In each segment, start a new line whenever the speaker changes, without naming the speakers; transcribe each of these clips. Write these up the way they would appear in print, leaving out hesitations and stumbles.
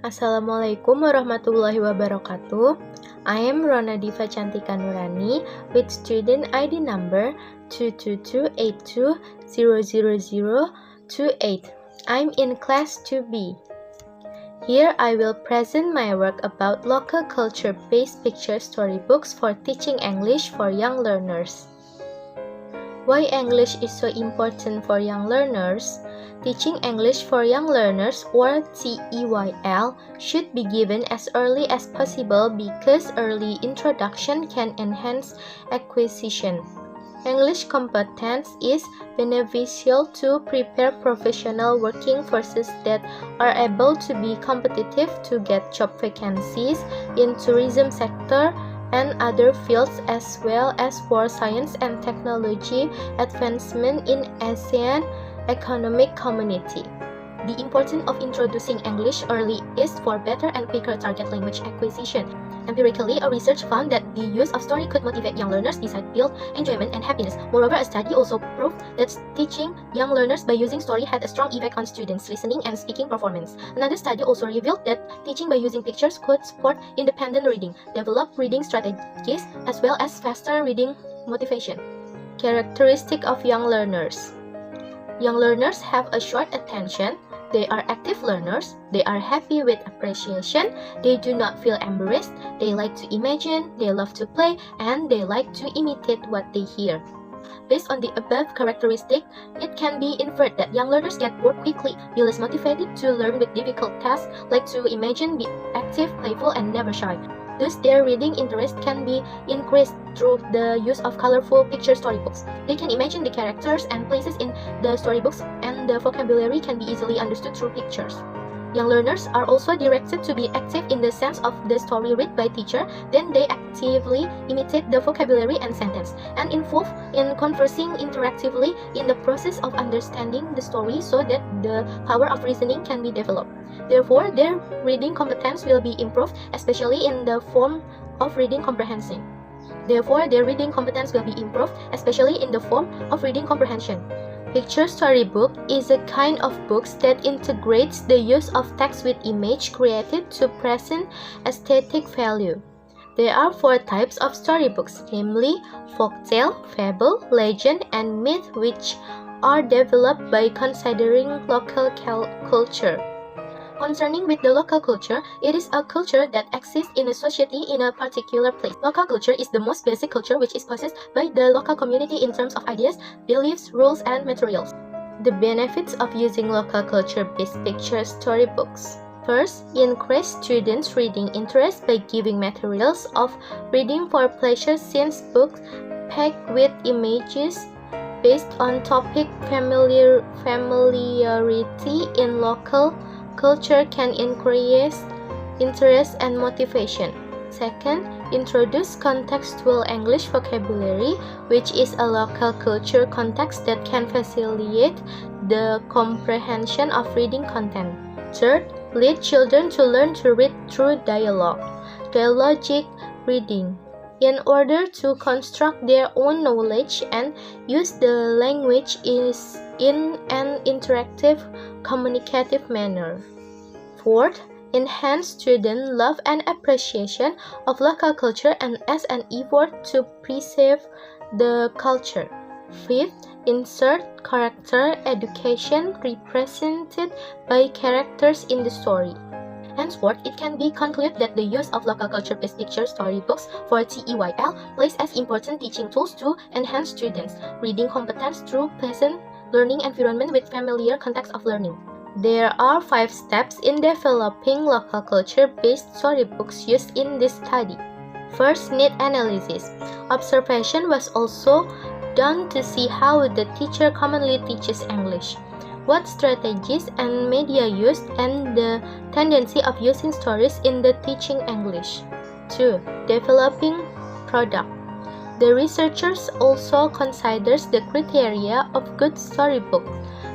Assalamualaikum warahmatullahi wabarakatuh. I am Rona Diva Cantika Nurani with student ID number 22282000028. I'm in class 2B. Here I will present my work about local culture-based picture storybooks for teaching English for young learners. Why English is so important for young learners? Teaching English for young learners, or TEYL, should be given as early as possible because early introduction can enhance acquisition. English competence is beneficial to prepare professional working forces that are able to be competitive to get job vacancies in tourism sector and other fields, as well as for science and technology advancement in ASEAN economic community. The importance of introducing English early is for better and quicker target language acquisition. Empirically, a research found that the use of story could motivate young learners besides build enjoyment and happiness. Moreover, a study also proved that teaching young learners by using story had a strong effect on students' listening and speaking performance. Another study also revealed that teaching by using pictures could support independent reading, develop reading strategies, as well as faster reading motivation. Characteristic of young learners. Young learners have a short attention, they are active learners, they are happy with appreciation, they do not feel embarrassed, they like to imagine, they love to play, and they like to imitate what they hear. Based on the above characteristic, it can be inferred that young learners get bored quickly, be less motivated to learn with difficult tasks, like to imagine, be active, playful, and never shy. Thus, their reading interest can be increased through the use of colorful picture storybooks. They can imagine the characters and places in the storybooks, and the vocabulary can be easily understood through pictures. Young learners are also directed to be active in the sense of the story read by teacher, then they actively imitate the vocabulary and sentence, and involve in conversing interactively in the process of understanding the story so that the power of reasoning can be developed. Therefore, their reading competence will be improved, especially in the form of reading comprehension. Picture storybook is a kind of books that integrates the use of text with image created to present aesthetic value. There are 4 types of storybooks, namely folktale, fable, legend, and myth, which are developed by considering local culture. Concerning with the local culture, it is a culture that exists in a society in a particular place. Local culture is the most basic culture which is possessed by the local community in terms of ideas, beliefs, rules, and materials. The benefits of using local culture-based picture storybooks. First, increase students' reading interest by giving materials of reading for pleasure, since books packed with images based on topic familiarity in local culture can increase interest and motivation. Second, introduce contextual English vocabulary, which is a local culture context that can facilitate the comprehension of reading content. Third, lead children to learn to read through dialogic reading, in order to construct their own knowledge and use the language in an interactive, communicative manner. Fourth, enhance student love and appreciation of local culture and as an effort to preserve the culture. Fifth, insert character education represented by characters in the story. Henceforth, it can be concluded that the use of local culture-based picture storybooks for TEYL plays as important teaching tools to enhance students' reading competence through pleasant learning environment with familiar context of learning. There are 5 steps in developing local culture-based storybooks used in this study. First, need analysis. Observation was also done to see how the teacher commonly teaches English, what strategies and media used, and the tendency of using stories in the teaching English. 2. Developing product. The researchers also considers the criteria of good storybook,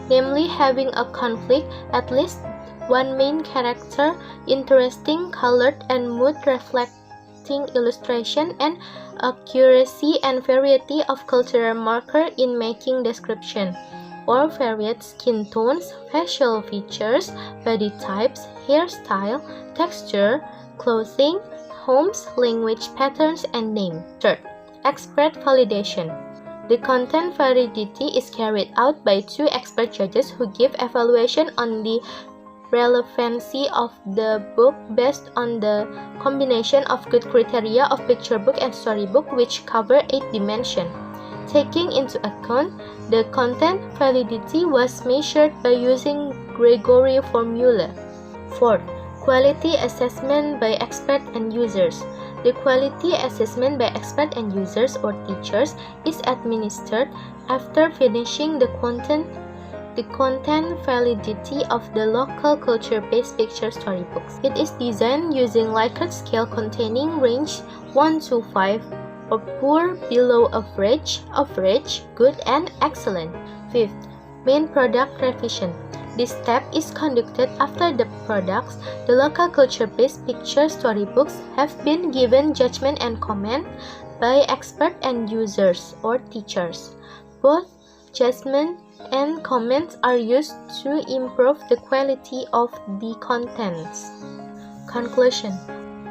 namely having a conflict, at least one main character, interesting, colored, and mood-reflecting illustration, and accuracy and variety of cultural marker in making description. or varied skin tones, facial features, body types, hairstyle, texture, clothing, homes, language patterns, and name. Third, expert validation. The content validity is carried out by 2 expert judges who give evaluation on the relevancy of the book based on the combination of good criteria of picture book and storybook, which cover 8 dimensions. Taking into account the content validity was measured by using Gregory formula. Fourth, quality assessment by expert and users. The quality assessment by expert and users or teachers is administered after finishing the content validity of the local culture-based picture storybooks. It is designed using Likert scale containing range 1 to 5 or poor, below average, average, good, and excellent. Fifth, main product revision. This step is conducted after the products, the local culture-based picture storybooks, have been given judgment and comment by expert and users or teachers. Both judgment and comments are used to improve the quality of the contents. Conclusion.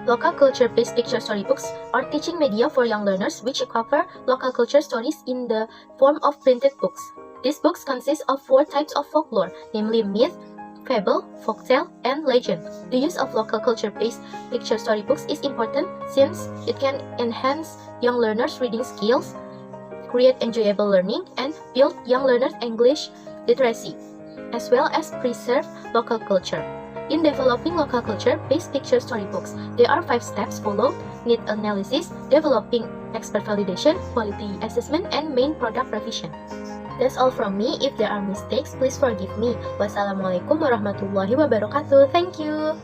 Local culture-based picture storybooks are teaching media for young learners which cover local culture stories in the form of printed books. These books consist of 4 types of folklore, namely myth, fable, folktale, and legend. The use of local culture-based picture storybooks is important since it can enhance young learners' reading skills, create enjoyable learning, and build young learners' English literacy, as well as preserve local culture. In developing local culture-based picture storybooks, there are 5 steps followed: need analysis, developing expert validation, quality assessment, and main product revision. That's all from me. If there are mistakes, please forgive me. Wassalamualaikum warahmatullahi wabarakatuh. Thank you.